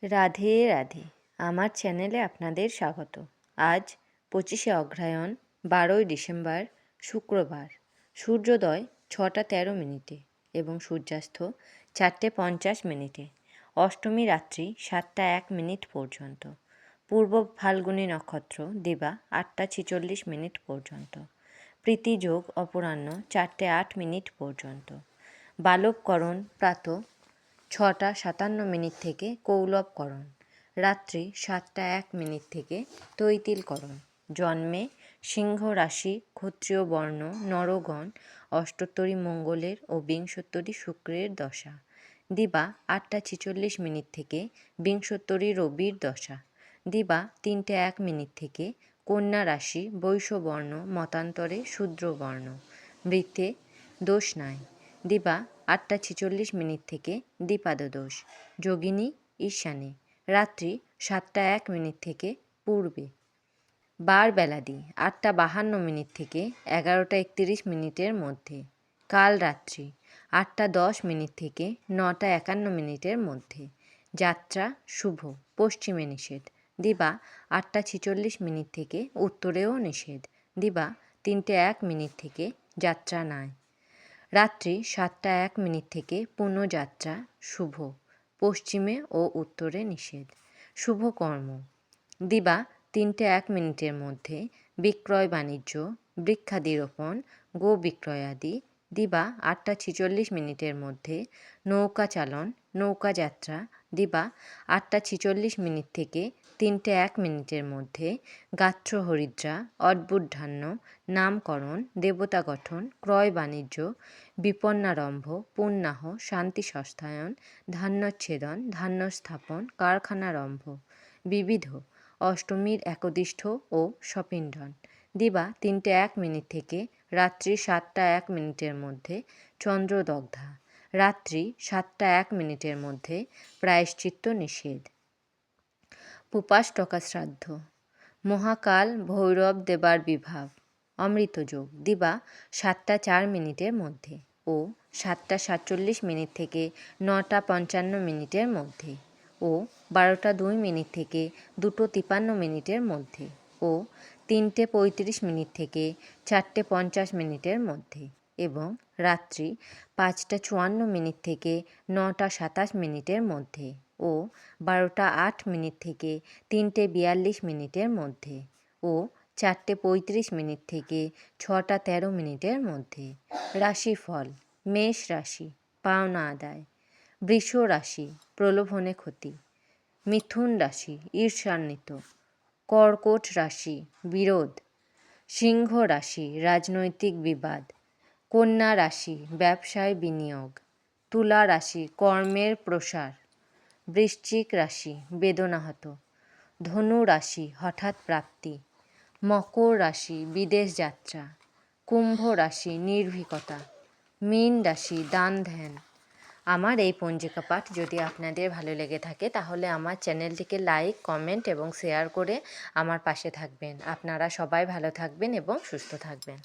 রাধে রাধে। আমার চ্যানেলে আপনাদের স্বাগত। আজ 25শে অগ্রহায়ণ, 12ই ডিসেম্বর, শুক্রবার। সূর্যোদয় 6টা 13 মিনিটে এবং সূর্যাস্ত 4টে 50 মিনিটে। অষ্টমী রাত্রি 7টা 1 মিনিট পর্যন্ত। পূর্ব ফাল্গুনী নক্ষত্র দিবা 8টা 46 মিনিট পর্যন্ত। প্রীতি যোগ অপরাহ্ন 4টে 8 মিনিট পর্যন্ত। বালবকরণ প্রাতঃ 6টা 57 মিনিট থেকে কৌলবকরণ, রাত্রি 7টা 1 মিনিট থেকে তৈতিলকরণ। জন্মে সিংহ রাশি, ক্ষত্রিয় বর্ণ, নরগণ, অষ্টোত্তরী মঙ্গলের ও বিংশোত্তরী শুক্রের দশা। দিবা 8টা 46 মিনিট থেকে বিংশোত্তরী রবির দশা। দিবা 3টে 1 মিনিট থেকে কন্যা রাশি, বৈশ্যবর্ণ, মতান্তরে শূদ্রবর্ণ। মৃতে দোষ নাই। দিবা 8টা 46 মিনিট থেকে দ্বিপাদদোষ। যোগিনী ঈশানী। রাত্রি 7টা 1 মিনিট থেকে পূর্বে। বার বেলাদি 8টা 52 মিনিট থেকে 11টা 31 মিনিটের মধ্যে। কাল রাত্রি 8টা 10 মিনিট থেকে 9টা 51 মিনিটের মধ্যে। যাত্রা শুভ, পশ্চিমে নিষেধ। দিবা 8টা 46 মিনিট থেকে উত্তরেও নিষেধ। দিবা 3টে 1 মিনিট থেকে যাত্রা নাই। রাত্রি 7টা 1 মিনিট থেকে পুনঃযাত্রা শুভ, পশ্চিমে ও উত্তরে নিষেধ। শুভ কর্ম দিবা 3টে 1 মিনিটের মধ্যে বিক্রয় বাণিজ্য, বৃক্ষাদি রোপণ, গো বিক্রয়াদি। দিবা 8টা 46 মিনিটের মধ্যে নৌকা চালন, নৌকা যাত্রা। দিবা 8টা 46 মিনিট থেকে 3টে 1 মিনিটের মধ্যে গাত্র হরিদ্রা, অদ্ভুতধান্য, নামকরণ, দেবতা গঠন, ক্রয় বাণিজ্য, বিপন্নারম্ভ, পুণ্যাহ, শান্তি সস্তায়ন, ধান্যচ্ছেদন, ধান্য স্থাপন, কারখানারম্ভ। বিবিধ অষ্টমীর একদিষ্ঠ ও সপিণ্ডন। দিবা 3টে 1 মিনিট থেকে রাত্রি 7টা 1 মিনিটের মধ্যে চন্দ্রদগ্ধা। রাত্রি 7টা 1 মিনিটের মধ্যে প্রায়শ্চিত্ত নিষেধ। পুপাষ্টকা শ্রাদ্ধ। মহাকাল ভৈরব দেবার বিভাব। অমৃতযোগ দিবা 7টা 4 মিনিটের মধ্যে ও 7টা 47 মিনিট থেকে 9টা 55 মিনিটের মধ্যে ও 12টা 2 মিনিট থেকে 2টো 53 মিনিটের মধ্যে ও 3টে 35 মিনিট থেকে 4টে 50 মিনিটের মধ্যে এবং রাত্রি 5টা 54 মিনিট থেকে 9টা 27 মিনিটের মধ্যে ও 12টা 8 মিনিট থেকে 3টে 42 মিনিটের মধ্যে ও 4টে 35 মিনিট থেকে 6টা 13 মিনিটের মধ্যে। রাশিফল: মেষ রাশি পাওনা আদায়, বৃষ রাশি প্রলোভনে ক্ষতি, মিথুন রাশি ঈর্ষান্বিত, কর্কট রাশি বিরোধ, সিংহ রাশি রাজনৈতিক বিবাদ, কন্যা রাশি ব্যবসায় বিনিয়োগ, তুলা রাশি কর্মের প্রসার, বৃশ্চিক রাশি বেদনাহত, ধনু রাশি হঠাৎ প্রাপ্তি, মকর রাশি বিদেশ যাত্রা, কুম্ভ রাশি নির্ভীকতা, মীন রাশি দান ধ্যান। আমার এই পঞ্জিকা পাঠ যদি আপনাদের ভালো লেগে থাকে তাহলে আমার চ্যানেলটিকে লাইক, কমেন্ট এবং শেয়ার করে আমার পাশে থাকবেন। আপনারা সবাই ভালো থাকবেন এবং সুস্থ থাকবেন।